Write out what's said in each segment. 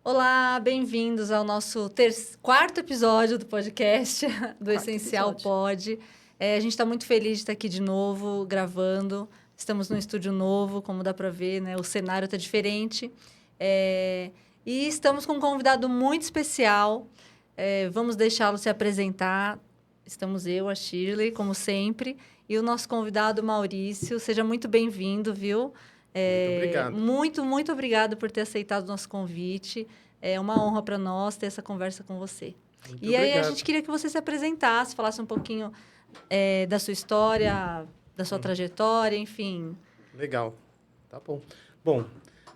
Olá, bem-vindos ao nosso quarto episódio do podcast do Essencial Pod. A gente está muito feliz de estar aqui de novo, gravando. Estamos num estúdio novo, como dá para ver, né? O cenário está diferente. E estamos com um convidado muito especial. Vamos deixá-lo se apresentar. Estamos eu, a Shirley, como sempre, e o nosso convidado, Maurício. Seja muito bem-vindo, viu? Muito obrigado. Muito obrigado por ter aceitado o nosso convite. É uma honra para nós ter essa conversa com você. Muito e aí, obrigado. a gente queria que você se apresentasse, falasse um pouquinho da sua história, da sua trajetória, enfim. Legal. Tá bom. Bom,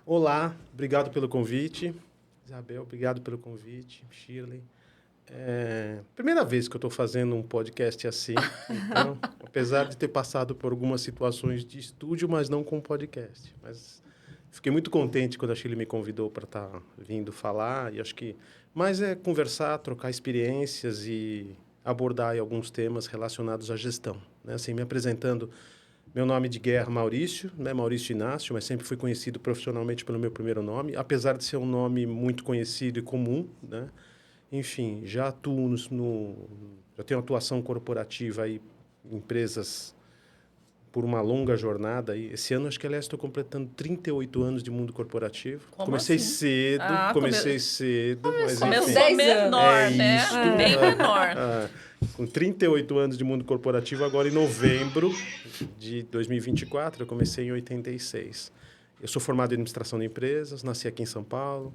olá, obrigado pelo convite. Isabel, obrigado pelo convite. Shirley. Primeira vez que eu estou fazendo um podcast assim. Então, apesar de ter passado por algumas situações de estúdio, mas não com podcast. Mas fiquei muito contente quando a Shirley me convidou para estar vindo falar. E acho que mais é conversar, trocar experiências e abordar aí alguns temas relacionados à gestão. Né? Assim, me apresentando, meu nome de guerra Maurício, né? Maurício Inácio, mas sempre fui conhecido profissionalmente pelo meu primeiro nome, apesar de ser um nome muito conhecido e comum, né? Enfim, já atuo já tenho atuação corporativa aí em empresas por uma longa jornada. E esse ano, acho que, aliás, estou completando 38 anos de mundo corporativo. Comecei assim? cedo, mas começou enfim. menor, né? Isto, Bem menor. Com 38 anos de mundo corporativo, agora em novembro de 2024, eu comecei em 86. Eu sou formado em administração de empresas, nasci aqui em São Paulo.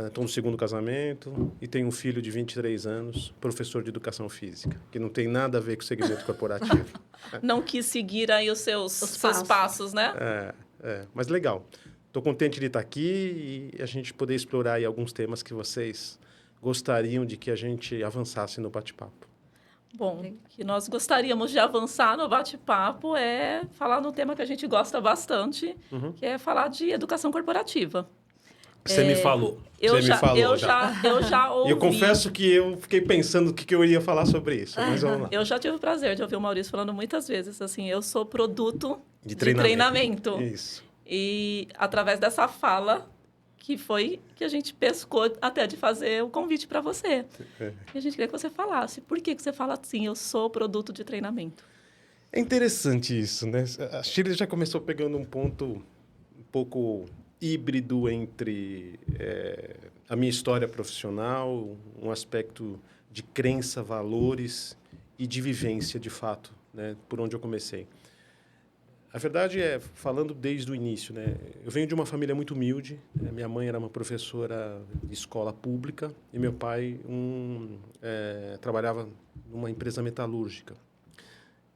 Estou no segundo casamento e tenho um filho de 23 anos, professor de educação física, que não tem nada a ver com o segmento corporativo. Não quis seguir aí os seus passos, né? Mas legal. Estou contente de estar aqui e a gente poder explorar aí alguns temas que vocês gostariam de que a gente avançasse no bate-papo. Bom, que nós gostaríamos de avançar no bate-papo é falar no tema que a gente gosta bastante, que é falar de educação corporativa. Você me falou. Eu já ouvi. E eu confesso que eu fiquei pensando o que eu iria falar sobre isso, mas vamos lá. Eu já tive o prazer de ouvir o Maurício falando muitas vezes, assim, eu sou produto de treinamento. Isso. E através dessa fala que foi que a gente pescou até de fazer o convite para você. E a gente queria que você falasse. Por que você fala assim, eu sou produto de treinamento? É interessante isso, né? A Shirley já começou pegando um ponto um pouco híbrido entre a minha história profissional, um aspecto de crença, valores e de vivência, de fato, né, por onde eu comecei. A verdade é, falando desde o início, né, eu venho de uma família muito humilde. Minha mãe era uma professora de escola pública e meu pai trabalhava numa empresa metalúrgica.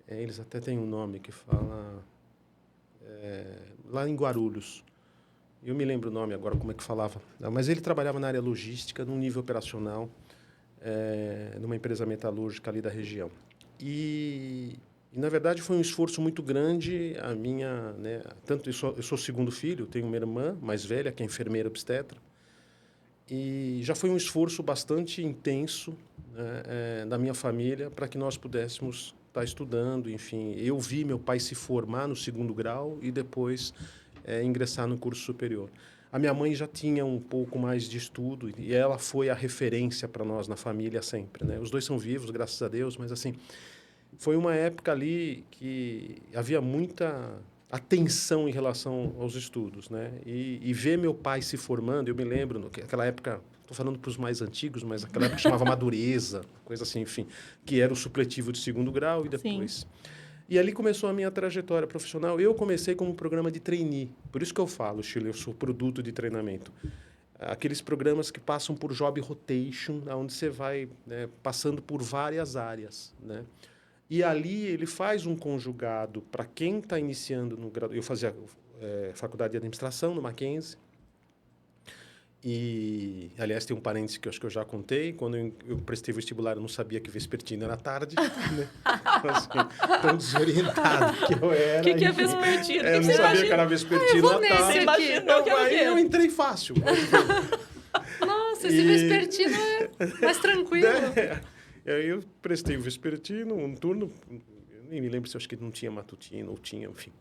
Eles até têm um nome que fala... lá em Guarulhos. Eu me lembro o nome agora, como é que falava. Mas ele trabalhava na área logística, num nível operacional, numa empresa metalúrgica ali da região. E, na verdade, foi um esforço muito grande a minha... Né, tanto eu sou o segundo filho, tenho uma irmã mais velha, que é enfermeira obstetra. E já foi um esforço bastante intenso, né, da minha família para que nós pudéssemos estar estudando. Enfim, eu vi meu pai se formar no segundo grau e depois... ingressar no curso superior. A minha mãe já tinha um pouco mais de estudo e ela foi a referência para nós na família sempre, né? Os dois são vivos, graças a Deus, mas assim, foi uma época ali que havia muita atenção em relação aos estudos, né? E ver meu pai se formando, eu me lembro, naquela época, estou falando para os mais antigos, mas naquela época chamava Madureza, coisa assim, enfim, que era o supletivo de segundo grau e depois... Sim. E ali começou a minha trajetória profissional. Eu comecei como programa de trainee. Por isso que eu falo, Shirley, eu sou produto de treinamento. Aqueles programas que passam por job rotation, onde você vai, né, passando por várias áreas, né? E ali ele faz um conjugado para quem está iniciando no grau. Eu fazia faculdade de administração no Mackenzie. E, aliás, tem um parênteses que eu acho que eu já contei. Quando eu prestei vestibular, eu não sabia que vespertino era tarde. Né? Assim, tão desorientado que eu era. O que é vespertino? Eu não sabia que era vespertino à tarde. Você imaginou que era o quê? Aí eu entrei fácil. Nossa, esse vespertino é mais tranquilo. Aí eu prestei o vespertino, um turno. Eu nem me lembro se eu acho que não tinha matutino ou tinha, enfim.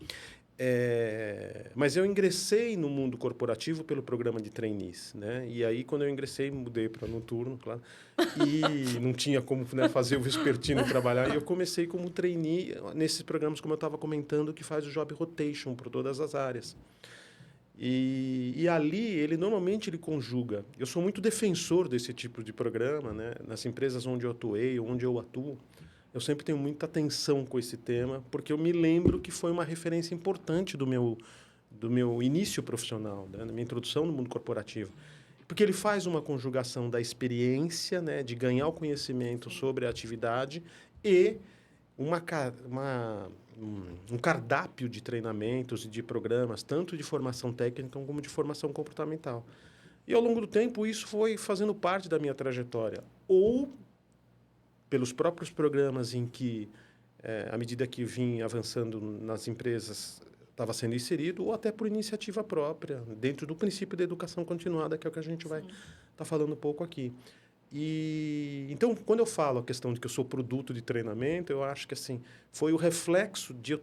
Mas eu ingressei no mundo corporativo pelo programa de trainees, né? E aí, quando eu ingressei, mudei para noturno, claro. E não tinha como, né, fazer o vespertino trabalhar. E eu comecei como trainee nesses programas, como eu estava comentando, que faz o job rotation por todas as áreas. E ali, normalmente, ele conjuga. Eu sou muito defensor desse tipo de programa, né? Nas empresas onde eu atuei, onde eu atuo. Eu sempre tenho muita atenção com esse tema, porque eu me lembro que foi uma referência importante do meu início profissional, né? Na minha introdução no mundo corporativo. Porque ele faz uma conjugação da experiência, né? De ganhar o conhecimento sobre a atividade e um cardápio de treinamentos e de programas, tanto de formação técnica como de formação comportamental. E, ao longo do tempo, isso foi fazendo parte da minha trajetória. Ou pelos próprios programas em que, à medida que vim avançando nas empresas, estava sendo inserido, ou até por iniciativa própria, dentro do princípio da educação continuada, que é o que a gente vai estar falando um pouco aqui. Então, quando eu falo a questão de que eu sou produto de treinamento, eu acho que assim foi o reflexo de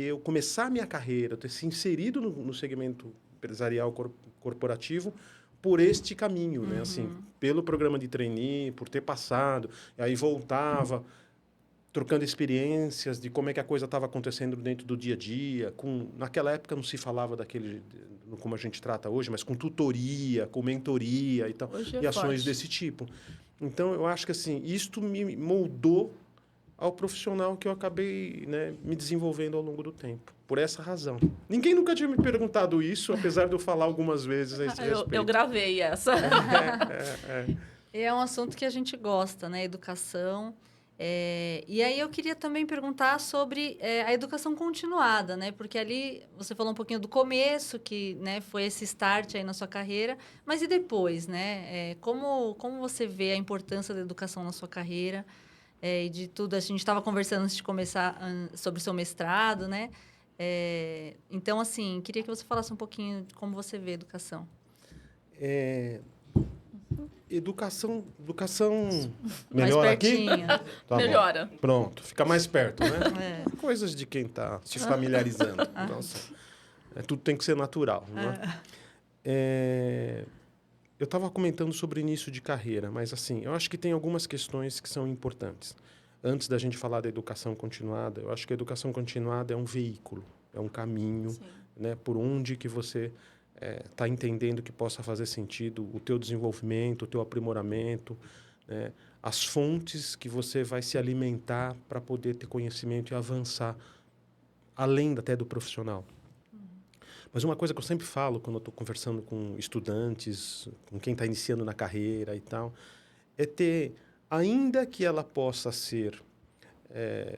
eu começar a minha carreira, ter se inserido no segmento empresarial corporativo, por este caminho, né? Assim, pelo programa de trainee, por ter passado, e aí voltava, trocando experiências de como é que a coisa estava acontecendo dentro do dia a dia. Naquela época não se falava como a gente trata hoje, mas com tutoria, com mentoria e tal, e ações desse tipo. Então, eu acho que assim, isto me moldou ao profissional que eu acabei, né, me desenvolvendo ao longo do tempo. Por essa razão. Ninguém nunca tinha me perguntado isso, apesar de eu falar algumas vezes a esse respeito. Eu gravei essa. É um assunto que a gente gosta, né? Educação. E aí eu queria também perguntar sobre a educação continuada, né? Porque ali você falou um pouquinho do começo, que, né, foi esse start aí na sua carreira, mas e depois, né? Como você vê a importância da educação na sua carreira? E de tudo, a gente estava conversando antes de começar sobre o seu mestrado, né? Então, assim, queria que você falasse um pouquinho de como você vê a educação. Educação melhor aqui? Tá Melhora. Bom. Pronto, fica mais perto, né? Coisas de quem está se familiarizando. Nossa, tudo tem que ser natural, né? Eu estava comentando sobre o início de carreira, mas assim, eu acho que tem algumas questões que são importantes. Antes da gente falar da educação continuada, eu acho que a educação continuada é um veículo, é um caminho, né, por onde que você está entendendo que possa fazer sentido o teu desenvolvimento, o teu aprimoramento, né, as fontes que você vai se alimentar para poder ter conhecimento e avançar além até do profissional. Mas uma coisa que eu sempre falo quando eu estou conversando com estudantes, com quem está iniciando na carreira e tal, é ter, ainda que ela possa ser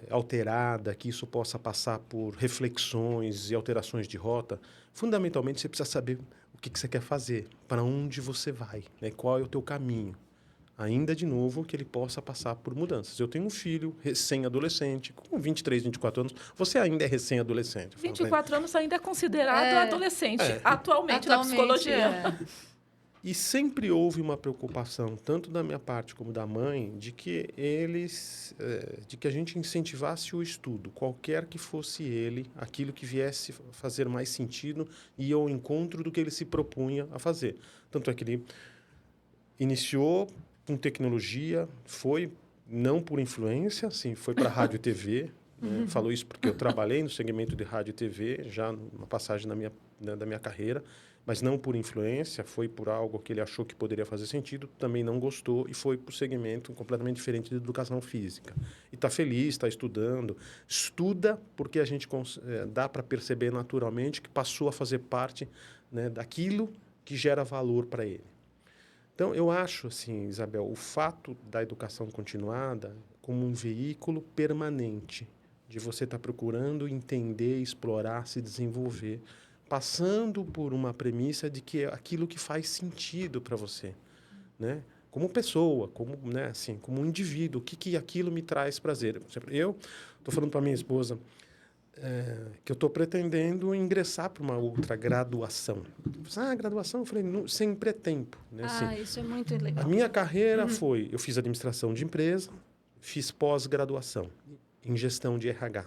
alterada, que isso possa passar por reflexões e alterações de rota, fundamentalmente você precisa saber o que você quer fazer, para onde você vai, né? Qual é o teu caminho. Ainda, de novo, que ele possa passar por mudanças. Eu tenho um filho recém-adolescente, com 23, 24 anos. Você ainda é recém-adolescente. 24 anos ainda é considerado adolescente, atualmente na psicologia. E sempre houve uma preocupação, tanto da minha parte como da mãe, de que de que a gente incentivasse o estudo, qualquer que fosse ele, aquilo que viesse fazer mais sentido e ao encontro do que ele se propunha a fazer. Tanto é que ele iniciou com tecnologia, foi não por influência, sim, foi para rádio e TV. Né? Falo isso porque eu trabalhei no segmento de rádio e TV, já numa passagem da minha carreira, mas não por influência, foi por algo que ele achou que poderia fazer sentido, também não gostou e foi para o segmento completamente diferente de educação física. E está feliz, está estudando. Estuda porque a gente dá para perceber naturalmente que passou a fazer parte, né, daquilo que gera valor para ele. Então, eu acho, assim, Isabel, o fato da educação continuada como um veículo permanente de você estar procurando entender, explorar, se desenvolver, passando por uma premissa de que é aquilo que faz sentido para você, né? Como pessoa, como, né, assim, como um indivíduo, o que aquilo me traz prazer. Eu estou falando para minha esposa que eu estou pretendendo ingressar para uma outra graduação. Graduação? Eu falei, sempre é tempo. Né? Assim, isso é muito legal. A minha carreira foi, eu fiz administração de empresa, fiz pós-graduação em gestão de RH.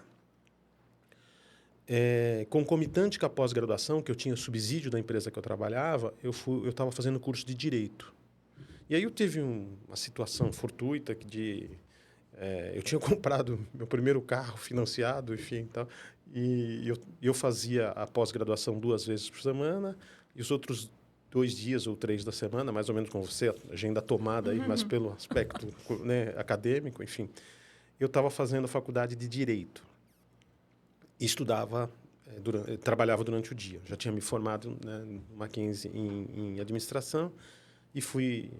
concomitante com a pós-graduação, que eu tinha subsídio da empresa que eu trabalhava, eu estava fazendo curso de Direito. E aí eu tive uma situação fortuita eu tinha comprado meu primeiro carro financiado, enfim, então, e eu fazia a pós-graduação 2 vezes por semana, e os outros 2 dias ou 3 da semana, mais ou menos com você, agenda tomada aí, mas pelo aspecto, né, acadêmico, enfim, eu estava fazendo a faculdade de Direito. E estudava, trabalhava durante o dia. Já tinha me formado, né, no Mackenzie em administração e fui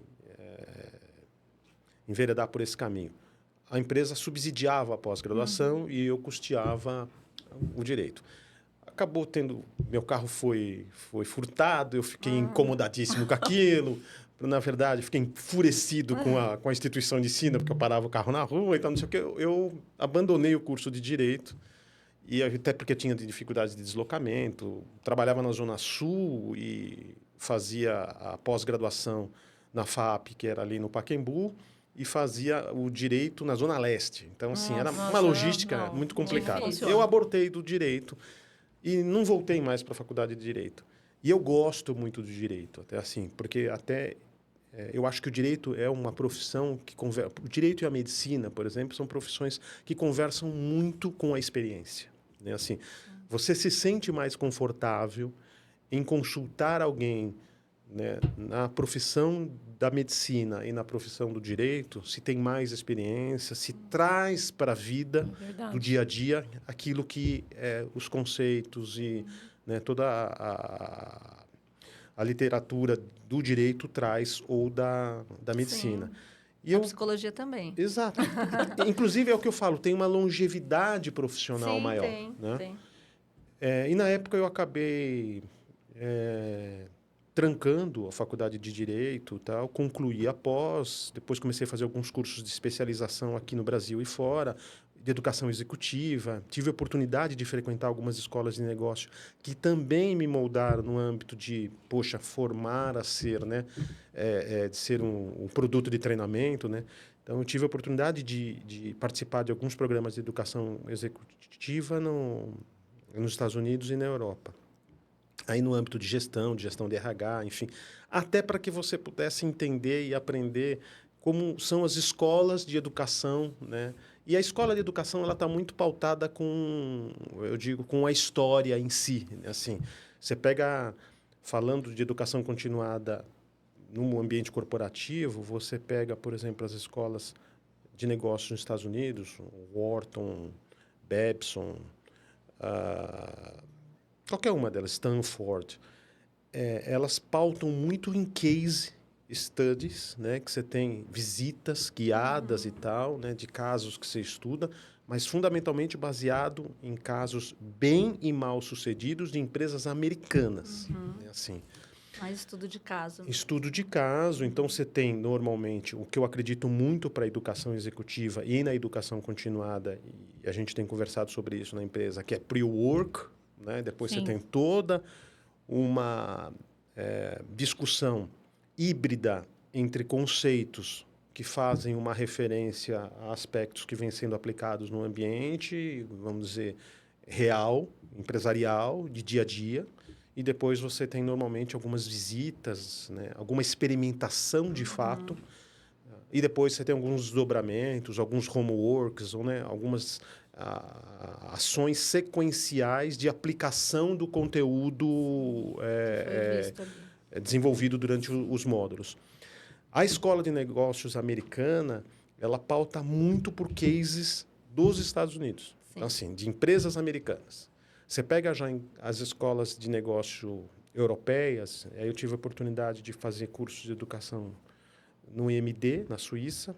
enveredar por esse caminho. A empresa subsidiava a pós-graduação e eu custeava o direito. Acabou tendo... Meu carro foi furtado, eu fiquei incomodadíssimo com aquilo. Na verdade, fiquei enfurecido com a instituição de ensino, porque eu parava o carro na rua e tal, não sei o quê. Eu abandonei o curso de Direito, e até porque tinha dificuldades de deslocamento. Trabalhava na Zona Sul e fazia a pós-graduação na FAP, que era ali no Pacaembu, e fazia o Direito na Zona Leste. Então, assim, era uma logística muito complicada. Difícil. Eu abortei do Direito e não voltei mais para a faculdade de Direito. E eu gosto muito do Direito, até assim, porque eu acho que o Direito é uma profissão que conversa... O Direito e a Medicina, por exemplo, são profissões que conversam muito com a experiência. Né? Assim, você se sente mais confortável em consultar alguém, né, na profissão da medicina e na profissão do direito, se tem mais experiência, se traz para a vida do dia a dia aquilo que os conceitos e, né, toda a literatura do direito traz, ou da medicina. Sim. E a psicologia também. Exato. Inclusive, é o que eu falo, tem uma longevidade profissional maior. Tem, né? tem. E na época eu acabei trancando a faculdade de Direito, tal, concluí a pós, depois comecei a fazer alguns cursos de especialização aqui no Brasil e fora, de educação executiva. Tive a oportunidade de frequentar algumas escolas de negócio que também me moldaram no âmbito de, formar a ser, né, de ser um produto de treinamento, né? Então, eu tive a oportunidade de participar de alguns programas de educação executiva nos Estados Unidos e na Europa. Aí no âmbito de gestão de RH, enfim, até para que você pudesse entender e aprender como são as escolas de educação, né? E a escola de educação, ela está muito pautada com a história em si. Assim, você pega, falando de educação continuada no ambiente corporativo, você pega, por exemplo, as escolas de negócios nos Estados Unidos, Wharton, Babson, qualquer uma delas, Stanford, elas pautam muito em case studies, né, que você tem visitas guiadas e tal, né, de casos que você estuda, mas fundamentalmente baseado em casos bem e mal sucedidos de empresas americanas, né, assim. Mais estudo de caso. Estudo de caso. Então, você tem, normalmente, o que eu acredito muito para a educação executiva e na educação continuada, e a gente tem conversado sobre isso na empresa, que é pre-work, né? Depois Sim. você tem toda uma discussão híbrida entre conceitos que fazem uma referência a aspectos que vêm sendo aplicados no ambiente, vamos dizer, real, empresarial, de dia a dia. E depois você tem, normalmente, algumas visitas, né? Alguma experimentação de fato. E depois você tem alguns desdobramentos, alguns homeworks, ou, né, algumas ações sequenciais de aplicação do conteúdo desenvolvido durante os módulos. A Escola de Negócios americana, ela pauta muito por cases dos Estados Unidos. Então, assim, de empresas americanas. Você pega já as escolas de negócio europeias, aí eu tive a oportunidade de fazer cursos de educação no IMD, na Suíça,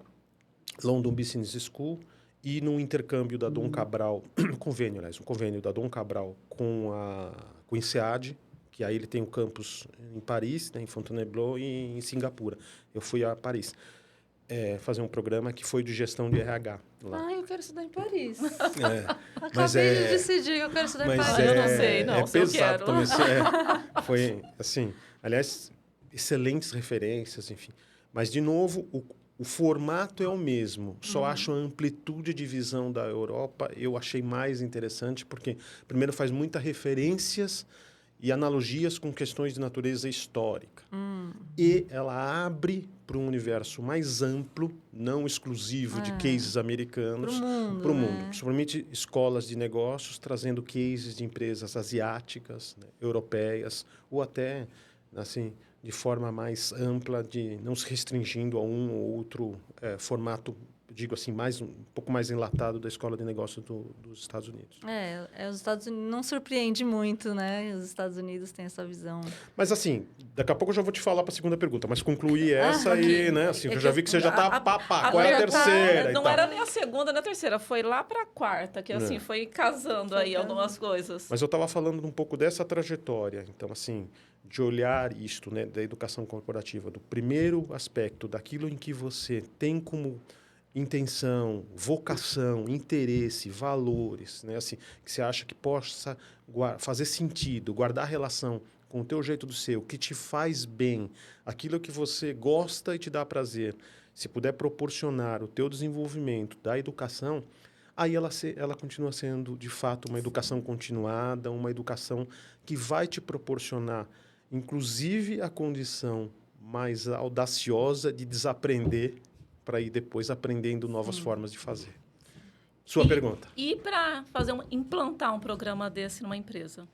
London Business School, e no intercâmbio da Dom Cabral, um convênio da Dom Cabral com o INSEAD, que aí ele tem um campus em Paris, né, em Fontainebleau, e em Singapura. Eu fui a Paris fazer um programa que foi de gestão de RH lá. Eu quero estudar em Paris. Mas Acabei de decidir que eu quero estudar em Paris. eu não sei, não, se eu pesado quero. também. Foi, assim, aliás, excelentes referências, enfim. Mas, de novo, O formato é o mesmo, só acho a amplitude de visão da Europa, eu achei mais interessante, porque, primeiro, faz muitas referências e analogias com questões de natureza histórica. E ela abre para um universo mais amplo, não exclusivo de cases americanos, para o mundo. Principalmente escolas de negócios, trazendo cases de empresas asiáticas, né, europeias, ou até, assim, de forma mais ampla, de não se restringindo a um ou outro formato, digo assim, um pouco mais enlatado da escola de negócios dos Estados Unidos. Os Estados Unidos não surpreende muito, né? Os Estados Unidos têm essa visão. Mas assim, daqui a pouco eu já vou te falar para a segunda pergunta, mas concluir essa e, né, assim, eu já vi que você já está qual é a terceira? Não era nem a segunda nem a terceira, foi lá para a quarta, que assim, foi casando aí algumas coisas. Mas eu estava falando um pouco dessa trajetória, então assim, de olhar isto, né, da educação corporativa, do primeiro aspecto, daquilo em que você tem como intenção, vocação, interesse, valores, né, assim, que você acha que possa fazer sentido, guardar relação com o teu jeito do ser, o que te faz bem, aquilo que você gosta e te dá prazer, se puder proporcionar o teu desenvolvimento da educação, aí ela continua sendo, de fato, uma educação continuada, uma educação que vai te proporcionar, inclusive, a condição mais audaciosa de desaprender para ir depois aprendendo novas formas de fazer. Sua pergunta. E para implantar um programa desse numa empresa?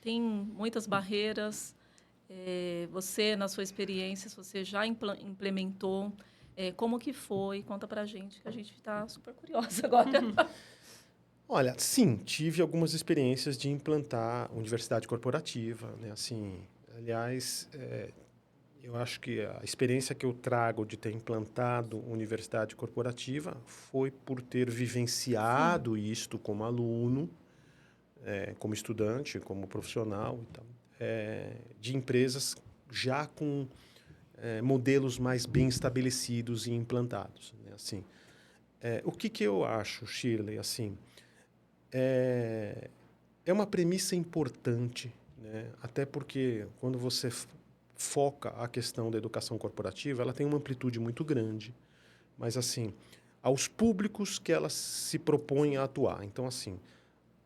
Tem muitas barreiras. Você, na sua experiência, se você já implementou, como que foi? Conta para a gente, que a gente está super curiosa agora. Olha, sim, tive algumas experiências de implantar universidade corporativa, né? Assim, aliás, eu acho que a experiência que eu trago de ter implantado universidade corporativa foi por ter vivenciado isto como aluno, como estudante, como profissional, então, de empresas já com modelos mais bem estabelecidos e implantados, né? Assim, o que eu acho, Shirley, assim, é uma premissa importante, né? Até porque quando você foca a questão da educação corporativa, ela tem uma amplitude muito grande, mas assim, aos públicos que ela se propõe a atuar. Então, assim,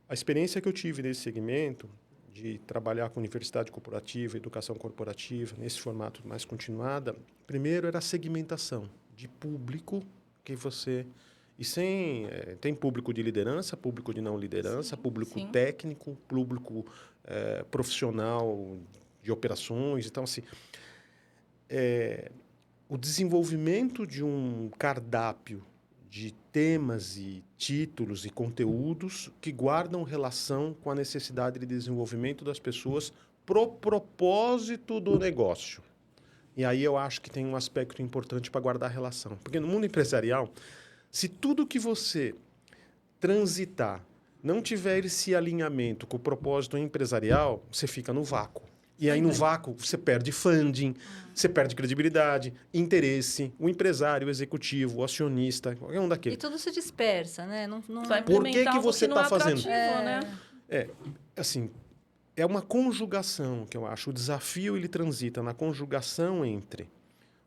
a experiência que eu tive nesse segmento de trabalhar com universidade corporativa, educação corporativa, nesse formato mais continuada, primeiro era a segmentação de público que você... E tem público de liderança, público de não liderança, público técnico, público profissional de operações. Então, assim, o desenvolvimento de um cardápio de temas e títulos e conteúdos que guardam relação com a necessidade de desenvolvimento das pessoas pro propósito do negócio. E aí eu acho que tem um aspecto importante para guardar relação. Porque no mundo empresarial, se tudo que você transitar não tiver esse alinhamento com o propósito empresarial, você fica no vácuo. E aí, no vácuo, você perde funding, você perde credibilidade, interesse, o empresário, o executivo, o acionista, qualquer um daqueles. E tudo se dispersa, né? Não... Por que você está fazendo? Né? Assim, é uma conjugação que eu acho. O desafio, ele transita na conjugação entre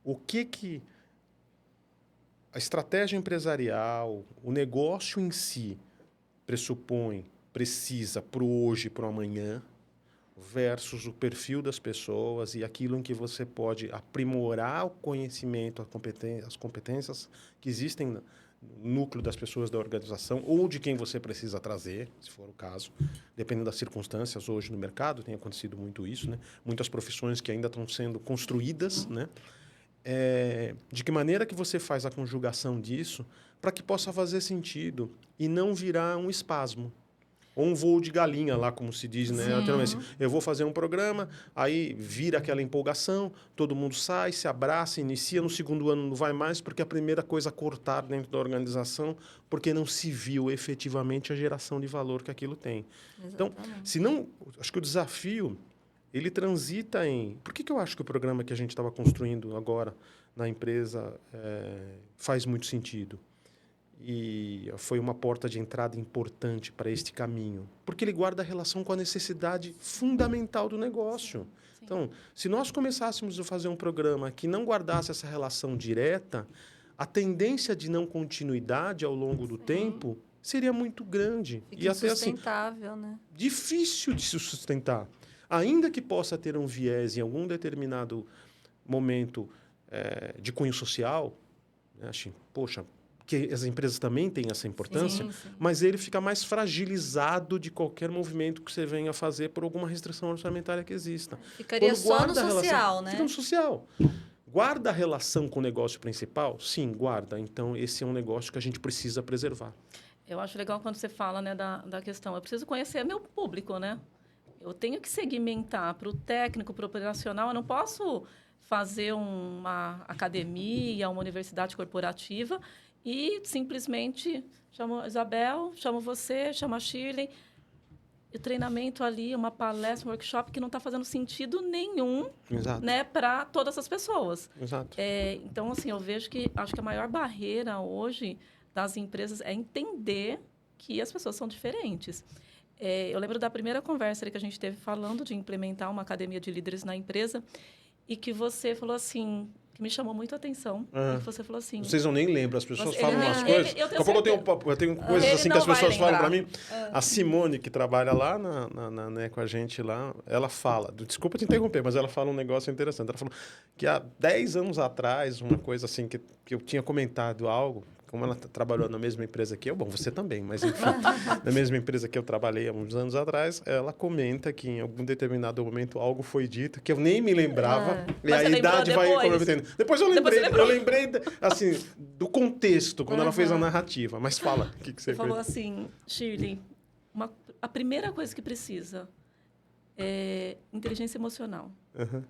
o que a estratégia empresarial, o negócio em si precisa para o hoje e para o amanhã, versus o perfil das pessoas e aquilo em que você pode aprimorar o conhecimento, as competências que existem no núcleo das pessoas da organização ou de quem você precisa trazer, se for o caso, dependendo das circunstâncias. Hoje no mercado tem acontecido muito isso, né? Muitas profissões que ainda estão sendo construídas, né? De que maneira que você faz a conjugação disso para que possa fazer sentido e não virar um espasmo. Ou um voo de galinha lá, como se diz, né? Eu vou fazer um programa, aí vira aquela empolgação, todo mundo sai, se abraça, inicia, no segundo ano não vai mais, porque a primeira coisa a cortar dentro da organização, porque não se viu efetivamente a geração de valor que aquilo tem. Exatamente. Então, acho que o desafio, ele transita em... Por que eu acho que o programa que a gente estava construindo agora na empresa faz muito sentido? E foi uma porta de entrada importante para este caminho, porque ele guarda relação com a necessidade fundamental do negócio. Então, se nós começássemos a fazer um programa que não guardasse essa relação direta, a tendência de não continuidade ao longo do tempo seria muito grande. Fica e até assim, insustentável, né? difícil de se sustentar. Ainda que possa ter um viés em algum determinado momento de cunho social, né? Assim, poxa, que as empresas também têm essa importância, Sim. mas ele fica mais fragilizado de qualquer movimento que você venha fazer por alguma restrição orçamentária que exista. Ficaria Quando só no guarda a relação, social, né? fica no social. Guarda a relação com o negócio principal? Sim, guarda. Então, esse é um negócio que a gente precisa preservar. Eu acho legal quando você fala, né, da questão. Eu preciso conhecer meu público, né? Eu tenho que segmentar para o técnico, para o operacional. Eu não posso fazer uma academia, uma universidade corporativa e simplesmente chamo a Isabel, chamo você, chamo a Shirley. O treinamento ali, uma palestra, um workshop que não está fazendo sentido nenhum, Exato. né, para todas as pessoas. Exato. Então, assim, eu vejo que acho que a maior barreira hoje das empresas é entender que as pessoas são diferentes. Eu lembro da primeira conversa ali que a gente teve falando de implementar uma academia de líderes na empresa e que você falou assim, que me chamou muito a atenção, e que você falou assim... Vocês não nem lembram, as pessoas Você- falam ele- umas ele- coisas. eu Daqui a tenho pouco eu tenho coisas Ele assim que as não vai pessoas falam para lembrar. mim. A Simone, que trabalha lá né, com a gente lá, ela fala, desculpa te interromper, mas ela fala um negócio interessante. Ela falou que há 10 anos atrás, uma coisa assim, que eu tinha comentado algo, como ela trabalhou na mesma empresa que eu, bom, você também, mas enfim, na mesma empresa que eu trabalhei há uns anos atrás, ela comenta que em algum determinado momento algo foi dito que eu nem me lembrava, e Mas a você lembrou idade vai depois? comprometendo. Depois eu Depois lembrei, você lembrou. assim, do contexto, quando ela fez a narrativa. Mas fala, o que você Você falou fez? assim, Shirley, a primeira coisa que precisa é inteligência emocional. Uhum.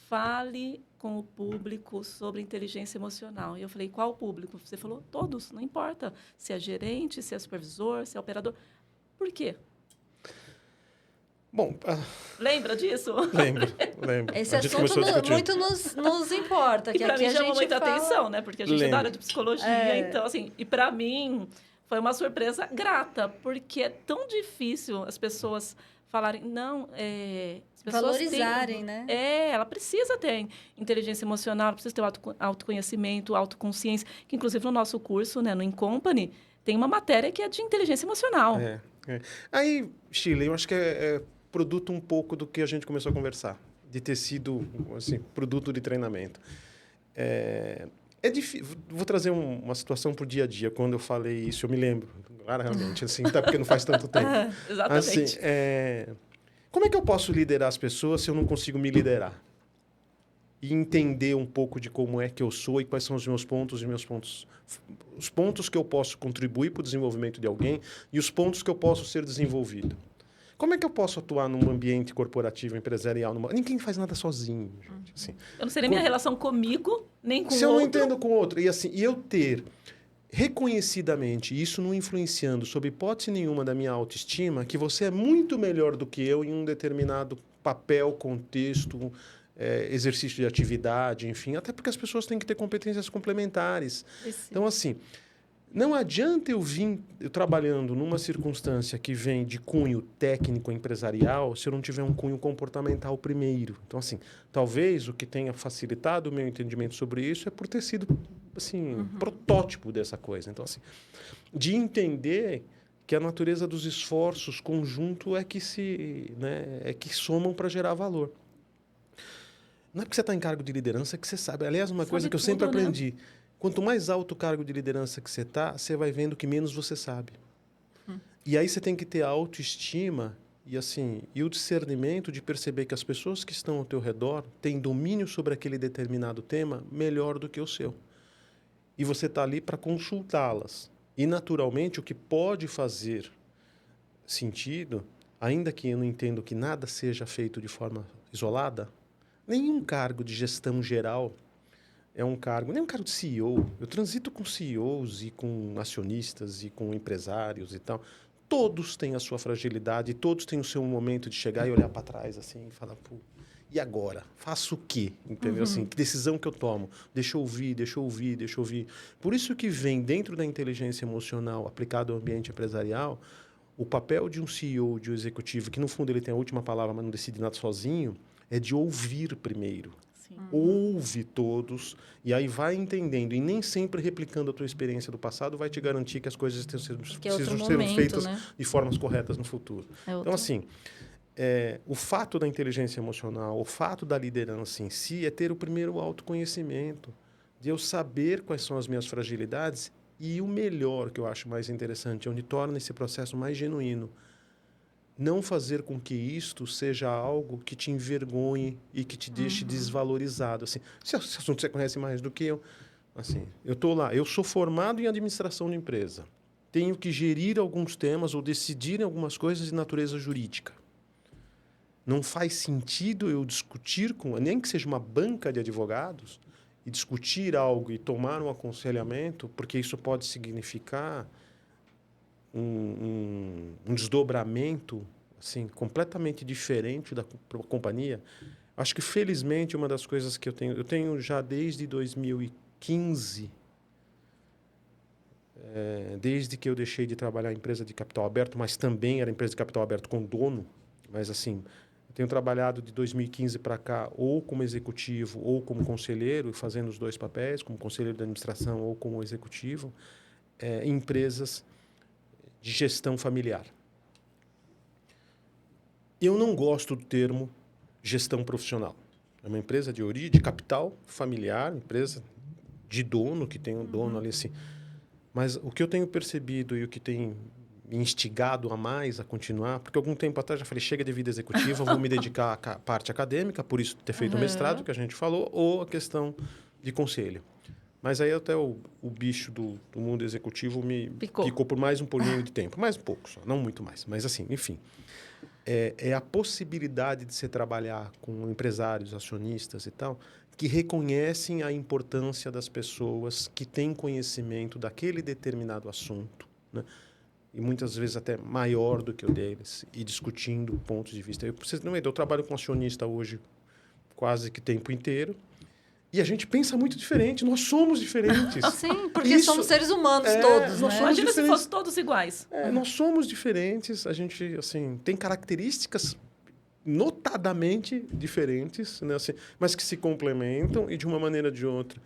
Fale com o público sobre inteligência emocional. E eu falei, qual público? Você falou, todos, não importa se é gerente, se é supervisor, se é operador. Por quê? Bom, Lembra disso? lembro. Esse A gente assunto começou a discutir. muito nos importa. E Que para aqui mim a chamou gente muita fala... atenção, né? Porque a gente é da Lembro. área de psicologia, então, assim... E para mim, foi uma surpresa grata, porque é tão difícil as pessoas falarem... Não, as pessoas Valorizarem, né? Ela precisa ter inteligência emocional, precisa ter autoconhecimento, autoconsciência, que inclusive no nosso curso, né, no Incompany, tem uma matéria que é de inteligência emocional. Aí, Shirley, eu acho que é produto um pouco do que a gente começou a conversar, de ter sido, assim, produto de treinamento. É difícil. Vou trazer uma situação para o dia a dia. Quando eu falei isso, eu me lembro, claramente, assim, até porque não faz tanto tempo. Exatamente. Assim, como é que eu posso liderar as pessoas se eu não consigo me liderar? E entender um pouco de como é que eu sou e quais são os meus pontos os pontos que eu posso contribuir para o desenvolvimento de alguém e os pontos que eu posso ser desenvolvido. Como é que eu posso atuar num ambiente corporativo, empresarial? Ninguém faz nada sozinho, gente. Assim, Eu não sei nem minha relação comigo, nem com o outro. se eu não entendo com o outro. E assim, eu ter reconhecidamente, isso não influenciando, sob hipótese nenhuma da minha autoestima, que você é muito melhor do que eu em um determinado papel, contexto, exercício de atividade, enfim, até porque as pessoas têm que ter competências complementares. Então, assim, não adianta eu trabalhando numa circunstância que vem de cunho técnico empresarial se eu não tiver um cunho comportamental primeiro. Então, assim, talvez o que tenha facilitado o meu entendimento sobre isso é por ter sido, assim, protótipo dessa coisa. Então, assim, de entender que a natureza dos esforços conjunto é que somam para gerar valor. Não é porque você está em cargo de liderança que você sabe. Aliás, uma coisa que eu sempre aprendi. Quanto mais alto o cargo de liderança que você está, você vai vendo que menos você sabe. E aí você tem que ter a autoestima e o discernimento de perceber que as pessoas que estão ao teu redor têm domínio sobre aquele determinado tema melhor do que o seu. E você está ali para consultá-las. E, naturalmente, o que pode fazer sentido, ainda que eu não entendo que nada seja feito de forma isolada, nenhum cargo de gestão geral é um cargo, nem um cargo de CEO. Eu transito com CEOs e com acionistas e com empresários e tal. Todos têm a sua fragilidade, todos têm o seu momento de chegar e olhar para trás assim e falar, pô, e agora? Faço o quê? Entendeu? Assim, que decisão que eu tomo? Deixa eu ouvir. Por isso que vem dentro da inteligência emocional aplicada ao ambiente empresarial, o papel de um CEO, de um executivo, que no fundo ele tem a última palavra, mas não decide nada sozinho, é de ouvir primeiro. ouve todos, e aí vai entendendo, e nem sempre replicando a tua experiência do passado vai te garantir que as coisas precisam ser feitas, né, de formas corretas no futuro. Então, assim, o fato da inteligência emocional, o fato da liderança em si é ter o primeiro autoconhecimento, de eu saber quais são as minhas fragilidades, e o melhor, que eu acho mais interessante, onde torna esse processo mais genuíno, não fazer com que isto seja algo que te envergonhe e que te deixe desvalorizado. Assim, esse assunto você conhece mais do que eu. Assim, eu estou lá, eu sou formado em administração de empresa. Tenho que gerir alguns temas ou decidir algumas coisas de natureza jurídica. Não faz sentido eu discutir nem que seja uma banca de advogados, e discutir algo e tomar um aconselhamento, porque isso pode significar um desdobramento assim, completamente diferente da companhia. Acho que, felizmente, uma das coisas que eu tenho já desde 2015, desde que eu deixei de trabalhar em empresa de capital aberto, mas também era empresa de capital aberto com dono, mas assim, eu tenho trabalhado de 2015 para cá ou como executivo ou como conselheiro, fazendo os dois papéis, como conselheiro de administração ou como executivo, em empresas de gestão familiar. Eu não gosto do termo gestão profissional. É uma empresa de origem, de capital familiar, empresa de dono, que tem um dono ali assim. Mas o que eu tenho percebido e o que tem me instigado a mais a continuar, porque algum tempo atrás já falei, chega de vida executiva, vou me dedicar à parte acadêmica, por isso ter feito o mestrado, que a gente falou, ou a questão de conselho. Mas aí até o bicho do mundo executivo me picou por mais um pouquinho de tempo. Mais um pouco só, não muito mais. Mas assim, enfim. É a possibilidade de se trabalhar com empresários, acionistas e tal, que reconhecem a importância das pessoas que têm conhecimento daquele determinado assunto, né? E muitas vezes até maior do que o deles, e discutindo pontos de vista. Eu trabalho com acionista hoje quase que o tempo inteiro, e a gente pensa muito diferente, nós somos diferentes. Sim, porque somos seres humanos todos, né? Imagina se fossem todos iguais. Nós somos diferentes, a gente assim, tem características notadamente diferentes, né, assim, mas que se complementam e de uma maneira ou de outra.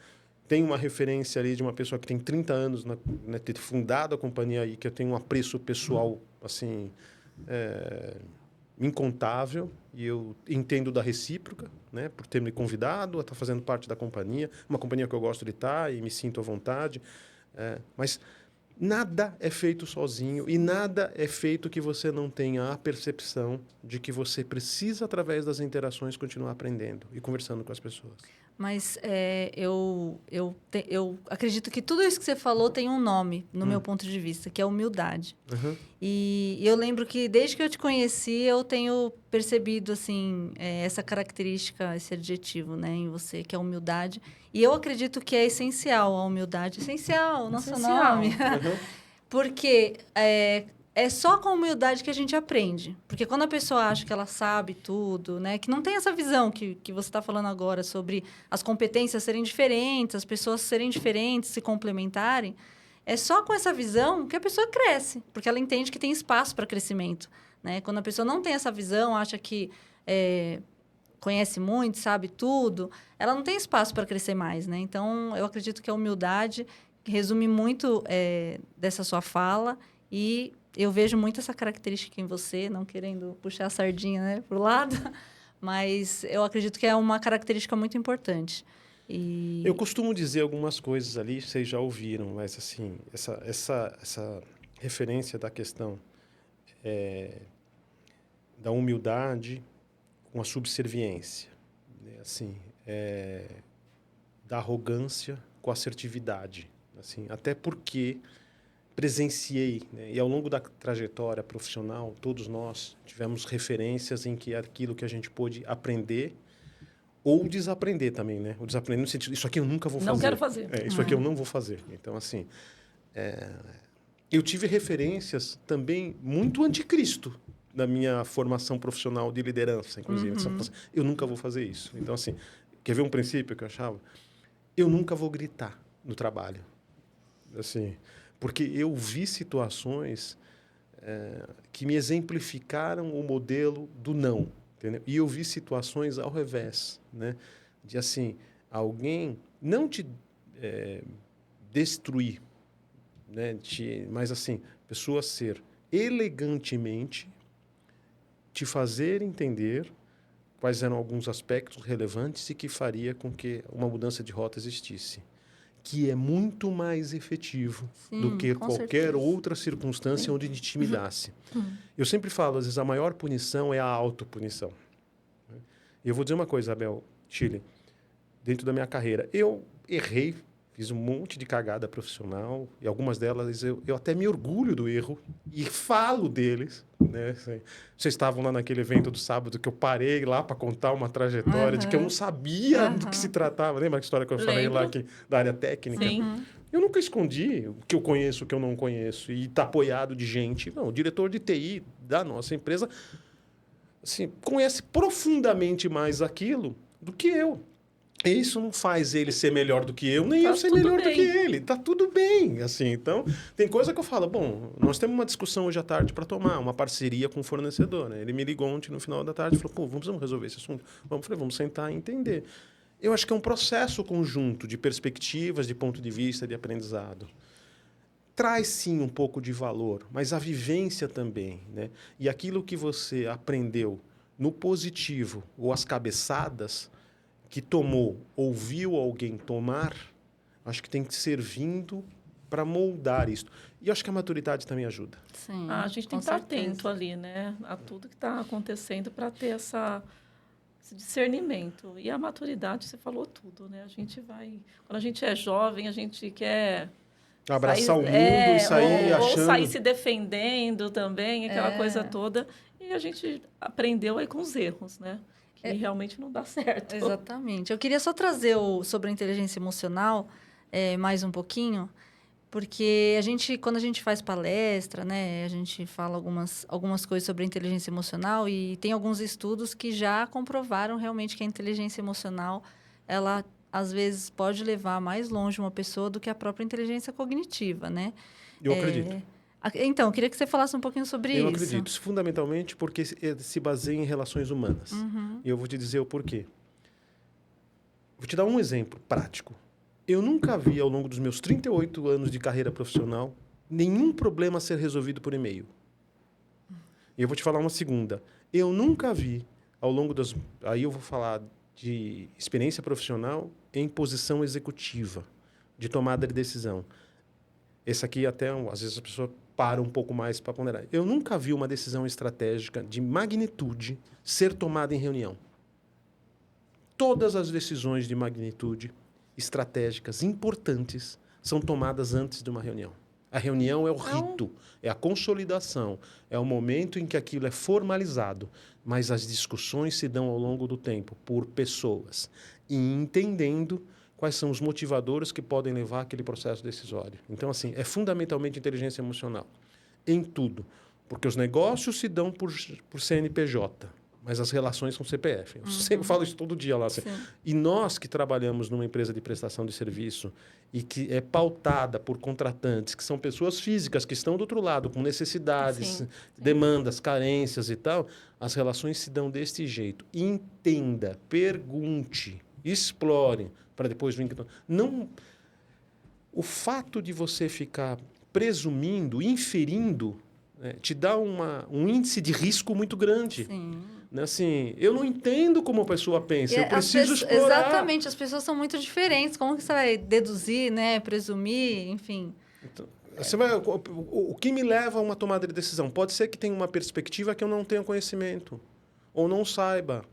Tem uma referência ali de uma pessoa que tem 30 anos, né, ter fundado a companhia aí, que eu tenho um apreço pessoal assim, incontável, e eu entendo da recíproca, né, por ter me convidado a estar fazendo parte da companhia, uma companhia que eu gosto de estar e me sinto à vontade, mas nada é feito sozinho e nada é feito que você não tenha a percepção de que você precisa, através das interações, continuar aprendendo e conversando com as pessoas. Mas eu acredito que tudo isso que você falou tem um nome, no meu ponto de vista, que é humildade. E eu lembro que, desde que eu te conheci, eu tenho percebido assim, essa característica, esse adjetivo, né, em você, que é a humildade. E eu acredito que é essencial a humildade. Essencial, nosso nome. Porque é só com humildade que a gente aprende. Porque quando a pessoa acha que ela sabe tudo, né? Que não tem essa visão que você está falando agora sobre as competências serem diferentes, as pessoas serem diferentes, se complementarem. É só com essa visão que a pessoa cresce. Porque ela entende que tem espaço para crescimento, né? Quando a pessoa não tem essa visão, acha que conhece muito, sabe tudo, ela não tem espaço para crescer mais, né? Então, eu acredito que a humildade resume muito dessa sua fala, e eu vejo muito essa característica em você, não querendo puxar a sardinha, né, pro lado, mas eu acredito que é uma característica muito importante. Eu costumo dizer algumas coisas ali, vocês já ouviram, mas assim, essa referência da questão da humildade com a subserviência, né? Assim, da arrogância com a assertividade, assim, até porque presenciei, né? E ao longo da trajetória profissional, todos nós tivemos referências em que aquilo que a gente pôde aprender ou desaprender também, né? O desaprender no sentido, isso aqui eu nunca vou fazer. Não quero fazer. Isso aqui eu não vou fazer. Então, assim, eu tive referências também muito anticristo na minha formação profissional de liderança, inclusive. Eu nunca vou fazer isso. Então, assim, quer ver um princípio que eu achava? Eu nunca vou gritar no trabalho. Assim, porque eu vi situações que me exemplificaram o modelo do não, entendeu? E eu vi situações ao revés, né? de assim, alguém não te destruir, né? Mas assim, a pessoa ser elegantemente te fazer entender quais eram alguns aspectos relevantes e que faria com que uma mudança de rota existisse, que é muito mais efetivo do que qualquer outra circunstância onde te intimidasse. Eu sempre falo, às vezes, a maior punição é a autopunição. E eu vou dizer uma coisa, Abel, Chile, dentro da minha carreira, eu errei, fiz um monte de cagada profissional, e algumas delas eu até me orgulho do erro e falo deles. Né? Vocês estavam lá naquele evento do sábado que eu parei lá para contar uma trajetória de que eu não sabia do que se tratava. Lembra a história que eu falei lá da área técnica? Sim. Eu nunca escondi o que eu conheço, o que eu não conheço, e está apoiado de gente. Não, o diretor de TI da nossa empresa assim, conhece profundamente mais aquilo do que eu. Isso não faz ele ser melhor do que eu, nem eu ser melhor do que ele. Tá tudo bem, assim. Então, tem coisa que eu falo, bom, nós temos uma discussão hoje à tarde para tomar, uma parceria com o fornecedor, né? Ele me ligou ontem no final da tarde e falou, pô, vamos resolver esse assunto? Vamos sentar e entender. Eu acho que é um processo conjunto de perspectivas, de ponto de vista, de aprendizado. Traz, sim, um pouco de valor, mas a vivência também, né? E aquilo que você aprendeu no positivo ou as cabeçadas que tomou, ouviu alguém tomar, acho que tem que ser vindo para moldar isso. E acho que a maturidade também ajuda. Sim, A gente tem que estar atento ali, né? A tudo que está acontecendo para ter esse discernimento. E a maturidade, você falou tudo, né? A gente vai... Quando a gente é jovem, a gente quer... Abraçar o mundo e sair achando... Ou sair se defendendo também, aquela coisa toda. E a gente aprendeu aí com os erros, né? Que realmente não dá certo. Exatamente. Eu queria só trazer sobre a inteligência emocional mais um pouquinho, porque quando a gente faz palestra, né, a gente fala algumas coisas sobre a inteligência emocional e tem alguns estudos que já comprovaram realmente que a inteligência emocional, ela às vezes pode levar mais longe uma pessoa do que a própria inteligência cognitiva, né? Eu acredito. Então, eu queria que você falasse um pouquinho sobre isso. Eu acredito, fundamentalmente porque se baseia em relações humanas. E eu vou te dizer o porquê. Vou te dar um exemplo prático. Eu nunca vi, ao longo dos meus 38 anos de carreira profissional, nenhum problema ser resolvido por e-mail. E eu vou te falar uma segunda. Eu nunca vi, ao longo das... Aí eu vou falar de experiência profissional em posição executiva, de tomada de decisão. Esse aqui até, às vezes, a pessoa para um pouco mais para ponderar. Eu nunca vi uma decisão estratégica de magnitude ser tomada em reunião. Todas as decisões de magnitude estratégicas importantes são tomadas antes de uma reunião. A reunião é o rito, é a consolidação, é o momento em que aquilo é formalizado, mas as discussões se dão ao longo do tempo por pessoas e entendendo quais são os motivadores que podem levar aquele processo decisório. Então, assim, é fundamentalmente inteligência emocional em tudo, porque os negócios se dão por CNPJ, mas as relações são CPF. Eu sempre falo isso todo dia lá. Assim. E nós que trabalhamos numa empresa de prestação de serviço e que é pautada por contratantes, que são pessoas físicas que estão do outro lado, com necessidades, demandas, carências e tal, as relações se dão deste jeito. Entenda, pergunte, explore, para depois vir... Não... O fato de você ficar presumindo, inferindo, te dá um índice de risco muito grande. Sim. Assim, eu não entendo como a pessoa pensa, eu preciso explorar. Exatamente, as pessoas são muito diferentes. Como que você vai deduzir, né, presumir, enfim... Então, o que me leva a uma tomada de decisão? Pode ser que tenha uma perspectiva que eu não tenha conhecimento, ou não saiba,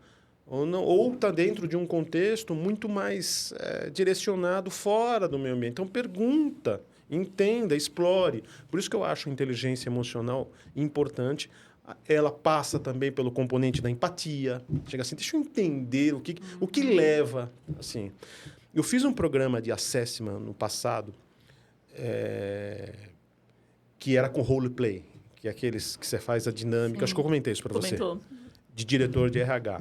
ou está dentro de um contexto muito mais direcionado fora do meio ambiente. Então, pergunta, entenda, explore. Por isso que eu acho a inteligência emocional importante. Ela passa também pelo componente da empatia. Chega assim, deixa eu entender o que leva. Assim, eu fiz um programa de assessment no passado, que era com roleplay, que é aqueles que você faz a dinâmica. Sim. Acho que eu comentei isso para você. De diretor de RH.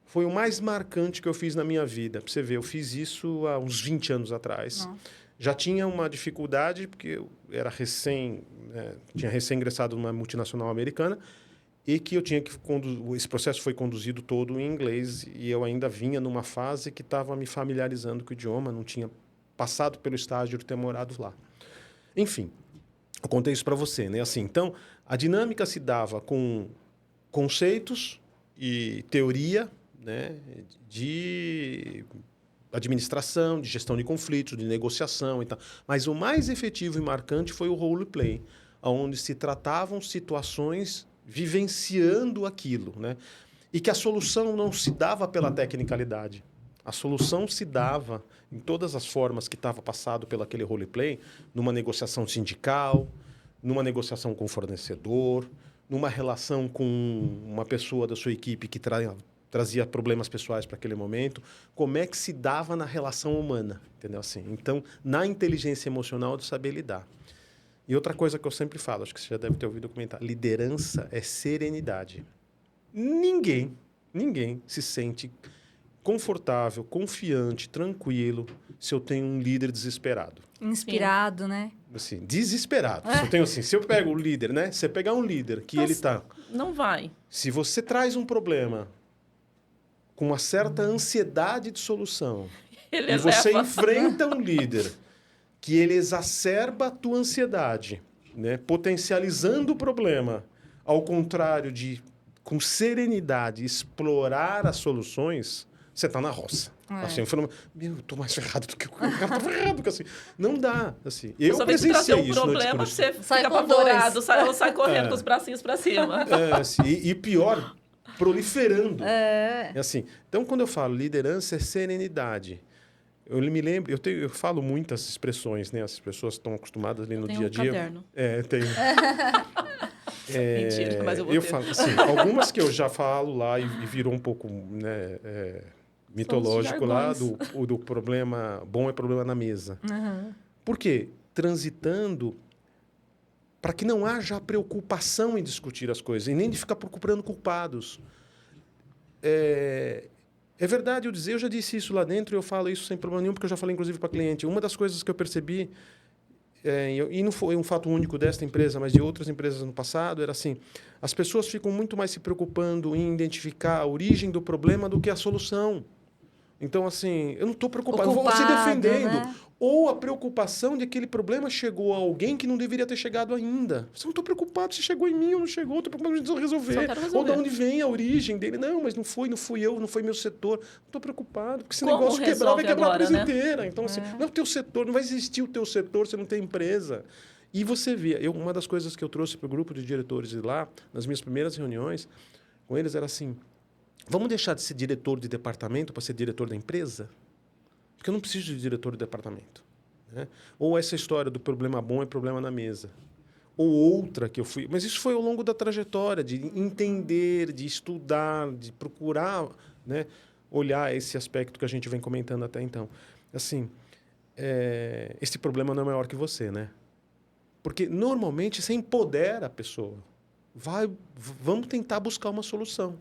Foi o mais marcante que eu fiz na minha vida. Para você ver, eu fiz isso há uns 20 anos atrás. Nossa. Já tinha uma dificuldade, porque eu era tinha recém-ingressado numa multinacional americana, e que eu tinha que esse processo foi conduzido todo em inglês e eu ainda vinha numa fase que estava me familiarizando com o idioma, não tinha passado pelo estágio de ter morado lá. Enfim, eu contei isso para você, né? Assim, então, a dinâmica se dava com conceitos e teoria, né, de administração, de gestão de conflitos, de negociação e tal. Mas o mais efetivo e marcante foi o roleplay, onde se tratavam situações vivenciando aquilo, né? E que a solução não se dava pela tecnicalidade. A solução se dava em todas as formas que estava passado pelo aquele roleplay, numa negociação sindical, numa negociação com o fornecedor, numa relação com uma pessoa da sua equipe que trazia problemas pessoais para aquele momento, como é que se dava na relação humana, entendeu? Assim, então, na inteligência emocional de saber lidar. E outra coisa que eu sempre falo, acho que você já deve ter ouvido comentar, liderança é serenidade. Ninguém se sente confortável, confiante, tranquilo, se eu tenho um líder desesperado. Inspirado, né? Assim, desesperado. Se eu tenho assim, se eu pego o líder, né? Você pegar um líder que ele tá... Não vai. Se você traz um problema com uma certa ansiedade de solução e você enfrenta um líder que ele exacerba a tua ansiedade, né? Potencializando o problema, ao contrário de, com serenidade, explorar as soluções, você está na roça. Assim, falando, eu estou mais ferrado do que o cara está ferrado. Assim, não dá. Assim, eu presenciei isso. Um problema, você fica apavorado, sai correndo com os bracinhos para cima. Assim, e pior, proliferando. Assim, então, quando eu falo liderança, é serenidade. Eu me lembro, eu falo muitas expressões, né? As pessoas estão acostumadas ali no dia a dia. Caderno. Tenho. Mentira, mas eu vou ter. Falo, assim, algumas que eu já falo lá e virou um pouco, né, mitológico lá, do problema bom é problema na mesa. Uhum. Por quê? Transitando para que não haja preocupação em discutir as coisas e nem de ficar procurando culpados. É verdade eu já disse isso lá dentro e eu falo isso sem problema nenhum, porque eu já falei, inclusive, para cliente. Uma das coisas que eu percebi, e não foi um fato único desta empresa, mas de outras empresas no passado, era assim, as pessoas ficam muito mais se preocupando em identificar a origem do problema do que a solução. Então, assim, eu não estou preocupado, eu vou se defendendo. Né? Ou a preocupação de que aquele problema chegou a alguém que não deveria ter chegado ainda. Você não estou preocupado se chegou em mim ou não chegou, estou preocupado em resolver. Ou de onde vem a origem dele. Não, mas não fui eu, não foi meu setor. Não estou preocupado, porque esse negócio quebrar vai quebrar agora, a empresa inteira. Então, assim, não é o teu setor, não vai existir o teu setor se não tem empresa. E você vê, uma das coisas que eu trouxe para o grupo de diretores lá, nas minhas primeiras reuniões com eles, era assim, vamos deixar de ser diretor de departamento para ser diretor da empresa? Porque eu não preciso de diretor de departamento. Né? Ou essa história do problema bom é problema na mesa. Ou outra que eu fui... Mas isso foi ao longo da trajetória, de entender, de estudar, de procurar, né, olhar esse aspecto que a gente vem comentando até então. Assim, esse problema não é maior que você, né? Porque, normalmente, você empodera a pessoa. Vamos tentar buscar uma solução.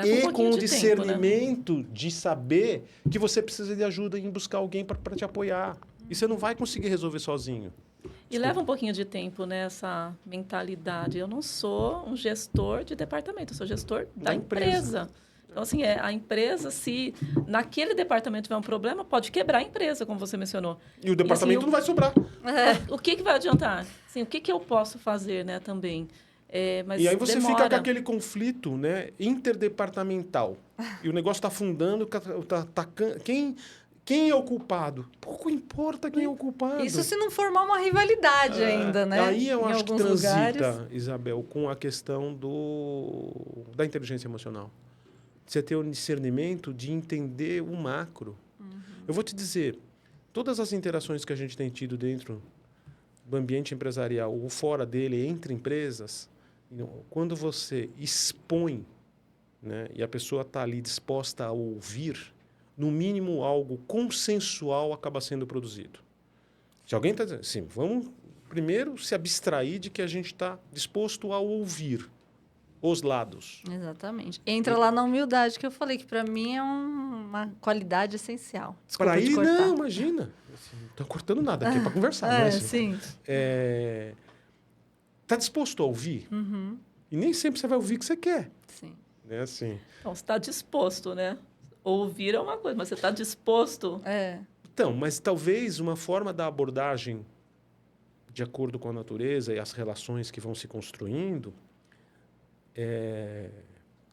E com o discernimento, né, de saber que você precisa de ajuda em buscar alguém para te apoiar. E você não vai conseguir resolver sozinho. E leva um pouquinho de tempo, né, essa mentalidade. Eu não sou um gestor de departamento, eu sou gestor da empresa. Então, assim, a empresa, se naquele departamento tiver um problema, pode quebrar a empresa, como você mencionou. E o departamento não vai sobrar. O que vai adiantar? Assim, o que eu posso fazer, né, também? Mas e aí você fica com aquele conflito, né, interdepartamental. E o negócio está afundando. Quem é o culpado? Pouco importa quem é o culpado. Isso se não formar uma rivalidade ainda, né? Aí eu acho que transita, lugares. Isabel, com a questão da inteligência emocional. Você ter o discernimento de entender o macro. Eu vou te dizer, todas as interações que a gente tem tido dentro do ambiente empresarial ou fora dele, entre empresas, quando você expõe, né, e a pessoa está ali disposta a ouvir, no mínimo algo consensual acaba sendo produzido. Se alguém está dizendo assim, vamos primeiro se abstrair de que a gente está disposto a ouvir os lados. Exatamente. Entra lá na humildade que eu falei, que para mim é uma qualidade essencial. Para aí, não, imagina. Não estou cortando nada aqui para conversar. Sim. Está disposto a ouvir? E nem sempre você vai ouvir o que você quer. Sim. Né? Assim. Então, você está disposto, né? Ouvir é uma coisa, mas você está disposto. Então, mas talvez uma forma da abordagem de acordo com a natureza e as relações que vão se construindo,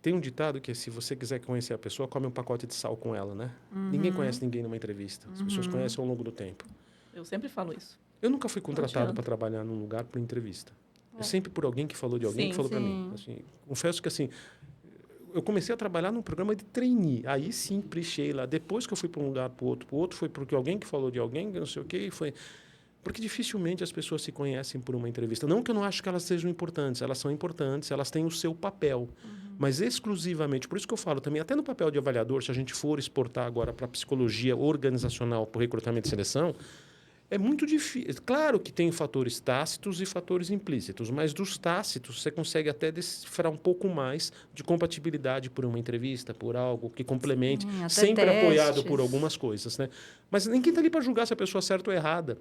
tem um ditado que se você quiser conhecer a pessoa, come um pacote de sal com ela, né? Ninguém conhece ninguém numa entrevista. As pessoas conhecem ao longo do tempo. Eu sempre falo isso. Eu nunca fui contratado para trabalhar num lugar por entrevista. É sempre por alguém que falou de alguém que falou para mim. Assim, confesso que assim, eu comecei a trabalhar num programa de trainee. Aí sim, preenchi lá. Depois que eu fui para um lugar, para o outro foi porque alguém que falou de alguém, que não sei o quê, foi... Porque dificilmente as pessoas se conhecem por uma entrevista. Não que eu não acho que elas sejam importantes. Elas são importantes, elas têm o seu papel. Mas exclusivamente, por isso que eu falo também, até no papel de avaliador, se a gente for exportar agora para a psicologia organizacional, para o recrutamento e seleção, é muito difícil. Claro que tem fatores tácitos e fatores implícitos, mas dos tácitos você consegue até decifrar um pouco mais de compatibilidade por uma entrevista, por algo que complemente, sempre testes. Apoiado por algumas coisas. Né? Mas ninguém está ali para julgar se a pessoa é certa ou errada.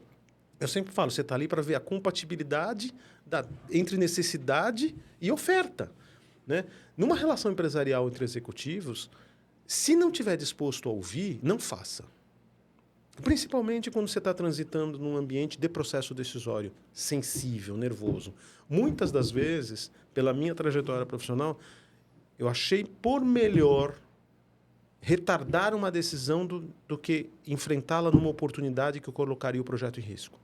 Eu sempre falo, você está ali para ver a compatibilidade entre necessidade e oferta. Né? Numa relação empresarial entre executivos, se não estiver disposto a ouvir, não faça. Principalmente quando você está transitando num ambiente de processo decisório sensível, nervoso. Muitas das vezes, pela minha trajetória profissional, eu achei por melhor retardar uma decisão do que enfrentá-la numa oportunidade que eu colocaria o projeto em risco.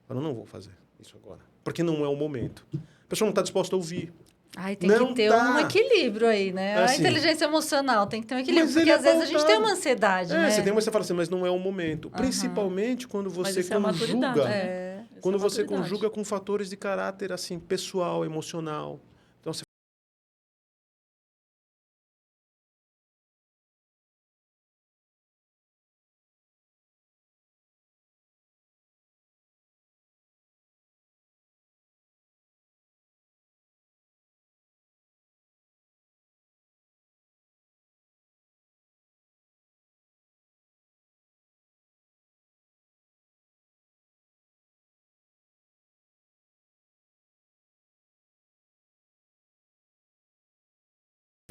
Eu não vou fazer isso agora, porque não é o momento. A pessoa não está disposta a ouvir. Ai, tem que ter um equilíbrio aí, né? Assim, a inteligência emocional tem que ter um equilíbrio, porque às vezes a gente tem uma ansiedade, né? Você fala assim, mas não é o momento. Principalmente quando você conjuga, quando você conjuga com fatores de caráter assim pessoal, emocional. Então você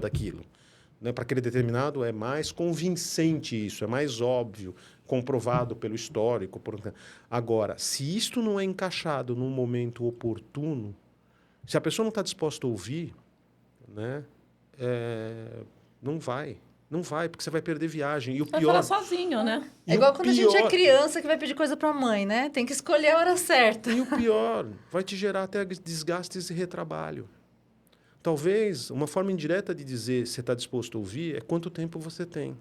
daquilo. Né? Para aquele determinado é mais convincente isso, é mais óbvio, comprovado pelo histórico. Agora, se isto não é encaixado num momento oportuno, se a pessoa não está disposta a ouvir, né, não vai. Não vai, porque você vai perder viagem. E o vai pior... falar sozinho, né? É igual quando a gente é criança que vai pedir coisa para a mãe, né? Tem que escolher a hora certa. E o pior, vai te gerar até desgastes e retrabalho. Talvez uma forma indireta de dizer se você está disposto a ouvir é quanto tempo você tem.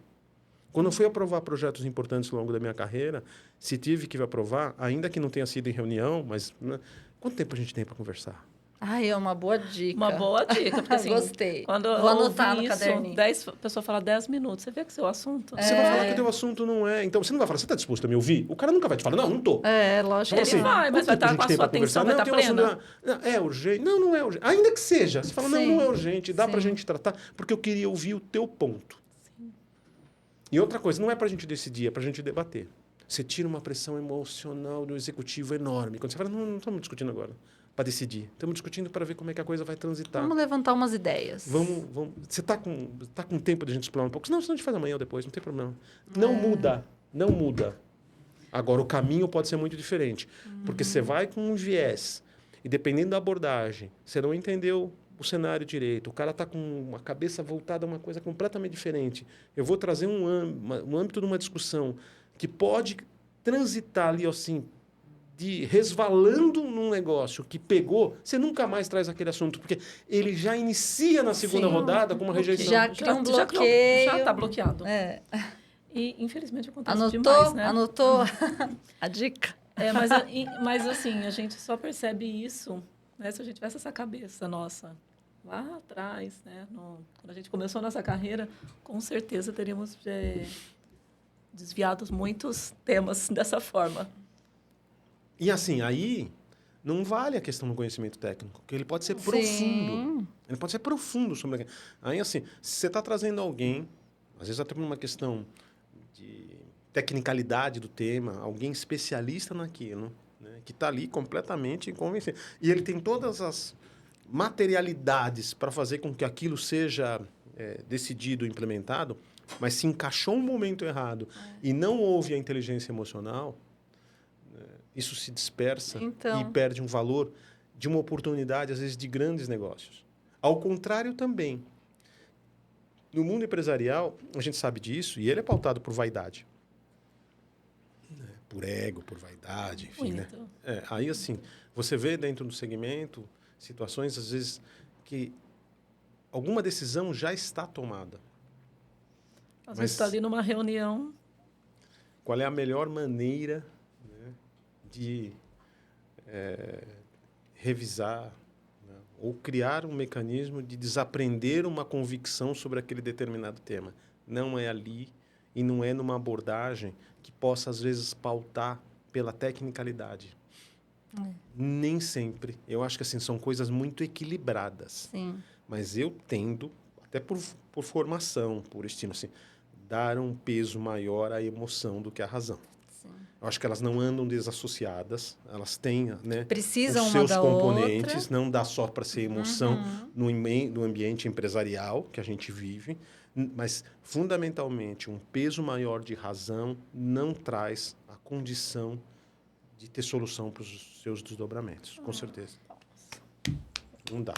Quando eu fui aprovar projetos importantes ao longo da minha carreira, se tive que aprovar, ainda que não tenha sido em reunião, mas né, quanto tempo a gente tem para conversar? Ai, é uma boa dica. Uma boa dica, porque assim... Gostei. Quando vou anotar no caderninho. A pessoa fala 10 minutos, você vê que o seu assunto... Você vai falar que o teu assunto não é... Então, você não vai falar, você está disposto a me ouvir? O cara nunca vai te falar, não estou. Lógico que ele vai, mas vai estar com a sua atenção, vai estar plena. É urgente. Não é urgente. Ainda que seja. Você fala, não é urgente, dá para a gente tratar, porque eu queria ouvir o teu ponto. Sim. E outra coisa, não é para a gente decidir, é para a gente debater. Você tira uma pressão emocional do executivo enorme. Quando você fala, não estamos discutindo agora para decidir. Estamos discutindo para ver como é que a coisa vai transitar. Vamos levantar umas ideias. Vamos. Você está com tempo de a gente explorar um pouco? Senão a gente faz amanhã ou depois, não tem problema. Não muda. Agora, o caminho pode ser muito diferente. Porque você vai com um viés e, dependendo da abordagem, você não entendeu o cenário direito, o cara está com uma cabeça voltada a uma coisa completamente diferente. Eu vou trazer um âmbito de uma discussão que pode transitar ali, assim, resvalando num negócio que pegou, você nunca mais traz aquele assunto, porque ele já inicia na segunda rodada com uma rejeição. Já cria um bloqueio. Já está bloqueado. E, infelizmente, acontece Anotou, demais, né? Anotou a dica? Mas, assim, a gente só percebe isso, né, se a gente tivesse essa cabeça nossa lá atrás, né? Quando a gente começou a nossa carreira, com certeza teríamos desviado muitos temas dessa forma. E assim, aí não vale a questão do conhecimento técnico, porque ele pode ser profundo. Ele pode ser profundo sobre aquilo. Aí, assim, se você está trazendo alguém, às vezes até por uma questão de tecnicalidade do tema, alguém especialista naquilo, né, que está ali completamente convencido. E ele tem todas as materialidades para fazer com que aquilo seja decidido, implementado, mas se encaixou um momento errado e não houve a inteligência emocional, isso se dispersa e perde um valor de uma oportunidade, às vezes, de grandes negócios. Ao contrário também. No mundo empresarial, a gente sabe disso, e ele é pautado por vaidade. Por ego, por vaidade, enfim, né? Aí, assim, você vê dentro do segmento situações, às vezes, que alguma decisão já está tomada. Às vezes está ali numa reunião. Qual é a melhor maneira, né, de revisar, né, ou criar um mecanismo de desaprender uma convicção sobre aquele determinado tema? Não é ali e não é numa abordagem que possa, às vezes, pautar pela tecnicalidade. Nem sempre. Eu acho que assim, são coisas muito equilibradas. Sim. Mas eu tendo, até por formação, por estilo, assim, dar um peso maior à emoção do que à razão. Sim. Eu acho que elas não andam desassociadas, elas têm, né, precisam os seus uma da componentes, outra. não dá só para ser emoção no ambiente empresarial que a gente vive, mas, fundamentalmente, um peso maior de razão não traz a condição de ter solução para os seus desdobramentos, com certeza. Não dá.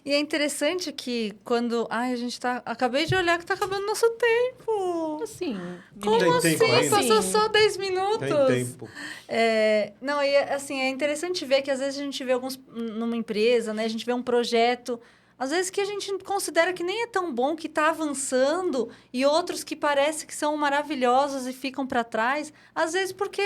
E é interessante que quando... a gente tá... Acabei de olhar que tá acabando nosso tempo. Assim... Como Tem tempo ainda? Passou só 10 minutos. Tem tempo. Não, e assim, é interessante ver que às vezes a gente vê numa empresa, né? A gente vê um projeto, às vezes que a gente considera que nem é tão bom, que está avançando, e outros que parece que são maravilhosos e ficam para trás, às vezes porque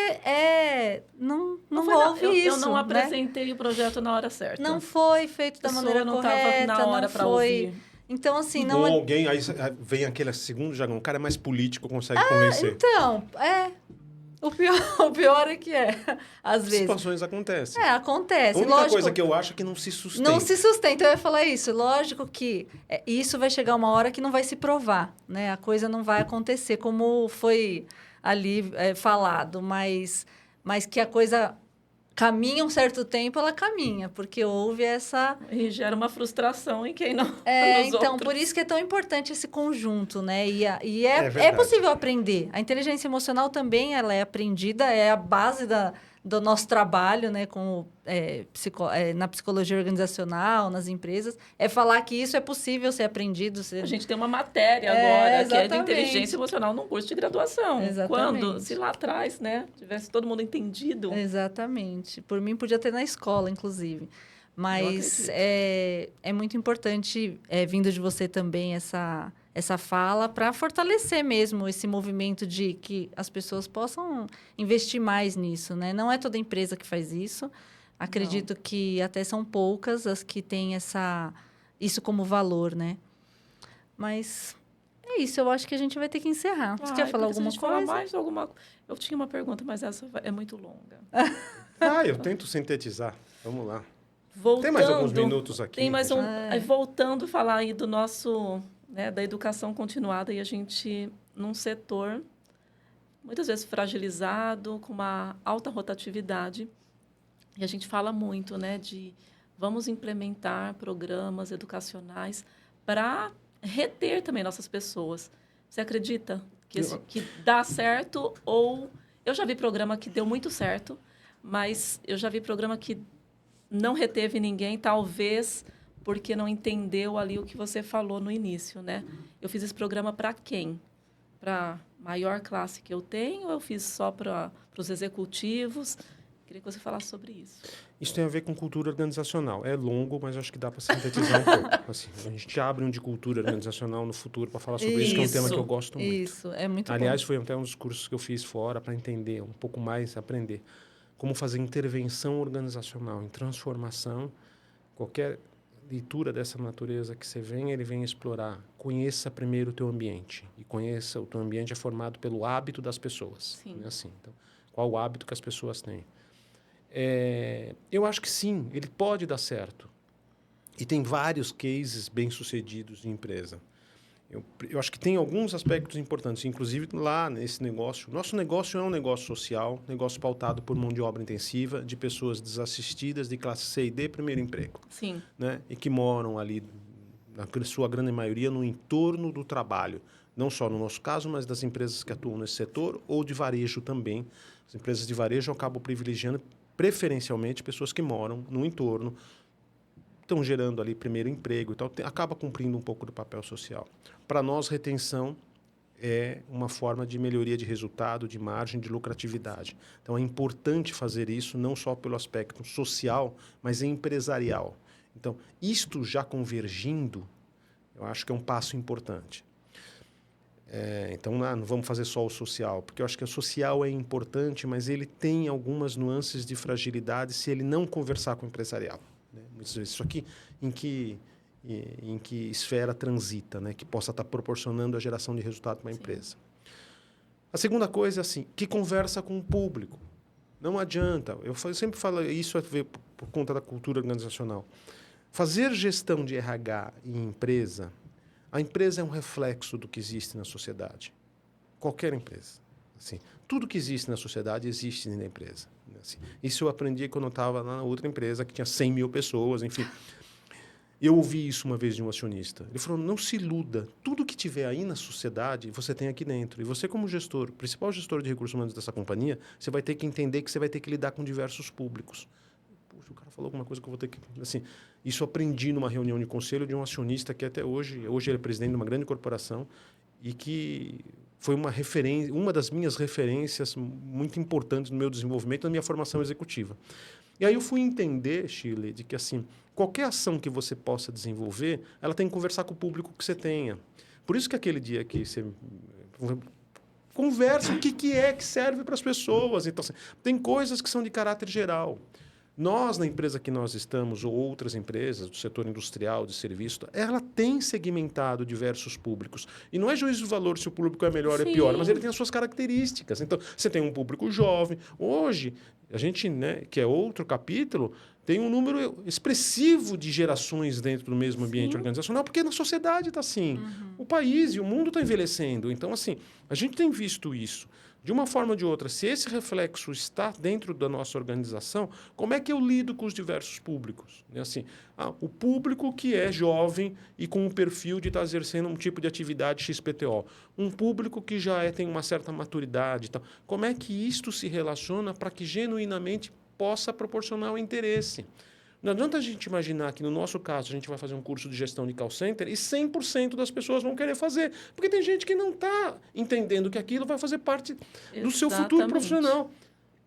não houve isso. Eu não apresentei o projeto na hora certa. Não foi feito da maneira correta. Estava na hora para ouvir. Então, assim, não... Ou alguém, aí vem aquele segundo jargão, o cara é mais político, consegue convencer. Então, O pior é que às vezes. Situações acontecem. Acontece. A única lógico, coisa que eu acho é que não se sustenta. Não se sustenta. Eu ia falar isso. Lógico que isso vai chegar uma hora que não vai se provar, né? A coisa não vai acontecer como foi ali falado, mas que a coisa caminha um certo tempo, ela caminha, porque houve essa... E gera uma frustração em quem não... então, por isso que é tão importante esse conjunto, né? E é possível aprender. A inteligência emocional também, ela é aprendida, é a base do nosso trabalho, né? Na psicologia organizacional, nas empresas. É falar que isso é possível ser aprendido. A gente tem uma matéria agora, exatamente. que é de inteligência emocional num curso de graduação. Exatamente. Quando, se lá atrás, né, tivesse todo mundo entendido. Exatamente. Por mim, podia ter na escola, inclusive. Mas é muito importante, vindo de você também, essa fala para fortalecer mesmo esse movimento de que as pessoas possam investir mais nisso, né? Não é toda empresa que faz isso. Acredito que até são poucas as que têm isso como valor, né? Mas é isso, eu acho que a gente vai ter que encerrar. Você quer falar alguma coisa? Falar mais alguma... Eu tinha uma pergunta, mas essa é muito longa. Eu tento sintetizar. Vamos lá. Voltando, tem mais alguns minutos aqui. Tem mais voltando a falar aí do nosso... Né, da educação continuada, e a gente, num setor, muitas vezes fragilizado, com uma alta rotatividade, e a gente fala muito, né, de vamos implementar programas educacionais para reter também nossas pessoas. Você acredita que dá certo? Ou eu já vi programa que deu muito certo, mas eu já vi programa que não reteve ninguém, talvez porque não entendeu ali o que você falou no início, né? Eu fiz esse programa para quem? Para a maior classe que eu tenho, ou eu fiz só para os executivos? Queria que você falasse sobre isso. Isso tem a ver com cultura organizacional. É longo, mas acho que dá para sintetizar um pouco. Assim, a gente abre um de cultura organizacional no futuro para falar sobre isso, que é um tema que eu gosto muito. Isso, é muito Aliás, bom. foi até um dos cursos que eu fiz fora para entender um pouco mais, aprender como fazer intervenção organizacional em transformação. Qualquer leitura dessa natureza que você vem, ele vem explorar. Conheça primeiro o teu ambiente. E conheça, o teu ambiente é formado pelo hábito das pessoas. Sim. Assim, então, qual o hábito que as pessoas têm? Eu acho que sim, ele pode dar certo. E tem vários cases bem-sucedidos de empresa. Eu acho que tem alguns aspectos importantes, inclusive lá nesse negócio. Nosso negócio é um negócio social, negócio pautado por mão de obra intensiva, de pessoas desassistidas de classe C e D, primeiro emprego. Sim. Né? E que moram ali, na sua grande maioria, no entorno do trabalho. Não só no nosso caso, mas das empresas que atuam nesse setor ou de varejo também. As empresas de varejo acabam privilegiando preferencialmente pessoas que moram no entorno, estão gerando ali primeiro emprego e tal, acaba cumprindo um pouco do papel social. Para nós, retenção é uma forma de melhoria de resultado, de margem, de lucratividade. Então, é importante fazer isso não só pelo aspecto social, mas empresarial. Então, isto já convergindo, eu acho que é um passo importante. Então, não vamos fazer só o social, porque eu acho que o social é importante, mas ele tem algumas nuances de fragilidade se ele não conversar com o empresarial. Né? Isso aqui, em que esfera transita, né? Que possa estar proporcionando a geração de resultado para a empresa. A segunda coisa é assim, que conversa com o público. Não adianta, eu sempre falo isso por conta da cultura organizacional. Fazer gestão de RH em empresa, a empresa é um reflexo do que existe na sociedade. Qualquer empresa. Assim, tudo que existe na sociedade existe na empresa. Assim, isso eu aprendi quando eu estava na outra empresa, que tinha 100 mil pessoas, enfim. Eu ouvi isso uma vez de um acionista. Ele falou, não se iluda. Tudo que tiver aí na sociedade, você tem aqui dentro. E você, como gestor, principal gestor de recursos humanos dessa companhia, você vai ter que entender que você vai ter que lidar com diversos públicos. Puxa, o cara falou alguma coisa que eu vou ter que... Assim, isso eu aprendi numa reunião de conselho de um acionista que até hoje ele é presidente de uma grande corporação e que foi uma das minhas referências muito importantes no meu desenvolvimento, na minha formação executiva. E aí eu fui entender, Shirley, de que assim, qualquer ação que você possa desenvolver, ela tem que conversar com o público que você tenha. Por isso que aquele dia que você conversa o que é que serve para as pessoas. Então, assim, tem coisas que são de caráter geral. Nós, na empresa que nós estamos, ou outras empresas do setor industrial, de serviço, ela tem segmentado diversos públicos. E não é juízo de valor se o público é melhor ou é pior, mas ele tem as suas características. Então, você tem um público jovem. Hoje, a gente, né, que é outro capítulo, tem um número expressivo de gerações dentro do mesmo ambiente organizacional, porque na sociedade está assim. O país e o mundo estão envelhecendo. Então, assim, a gente tem visto isso. De uma forma ou de outra, se esse reflexo está dentro da nossa organização, como é que eu lido com os diversos públicos? Assim, o público que é jovem e com o perfil de estar exercendo um tipo de atividade XPTO. Um público que já tem uma certa maturidade. Então, como é que isto se relaciona para que genuinamente possa proporcionar o interesse? Não adianta a gente imaginar que, no nosso caso, a gente vai fazer um curso de gestão de call center e 100% das pessoas vão querer fazer. Porque tem gente que não está entendendo que aquilo vai fazer parte do seu futuro profissional.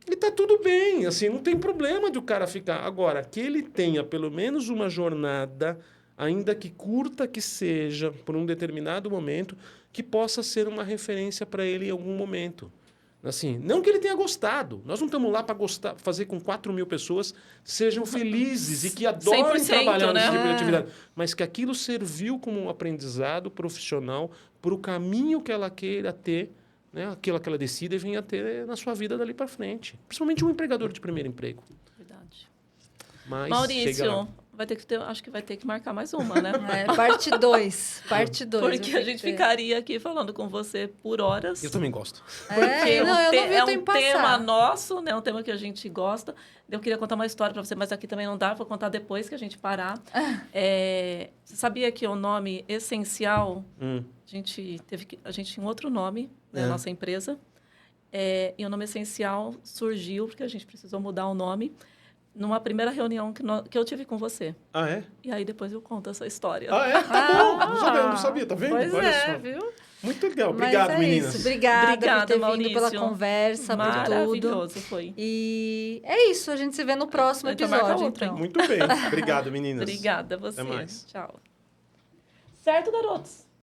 E está tudo bem, assim, não tem problema de o cara ficar. Agora, que ele tenha pelo menos uma jornada, ainda que curta que seja, por um determinado momento, que possa ser uma referência para ele em algum momento. Assim, não que ele tenha gostado. Nós não estamos lá para fazer com 4 mil pessoas sejam felizes e que adorem trabalhar nesse tipo de atividade. Mas que aquilo serviu como um aprendizado profissional para o caminho que ela queira ter, né? Aquilo que ela decida e venha ter na sua vida dali para frente. Principalmente um empregador de primeiro emprego. Verdade. Mas Maurício, acho que vai ter que marcar mais uma, né? Parte 2. Parte 2. Porque a gente ficaria aqui falando com você por horas. Eu também gosto. Porque é um tema nosso, né? Um tema que a gente gosta. Eu queria contar uma história para você, mas aqui também não dá. Vou contar depois que a gente parar. Você sabia que o nome Essencial... A gente tinha um outro nome na nossa empresa. E o nome Essencial surgiu porque a gente precisou mudar o nome numa primeira reunião que eu tive com você. Ah, é? E aí depois eu conto essa história. Ah, é? Tá bom. Eu não sabia, tá vendo? Pois olha só. viu? Muito legal. Obrigado, meninas. Isso. Obrigada por ter Maurício. vindo, pela conversa, por tudo. Maravilhoso foi. E é isso. A gente se vê no próximo episódio, então. Muito bem. Obrigado, meninas. Obrigada a você. Até mais. Tchau. Certo, garotos?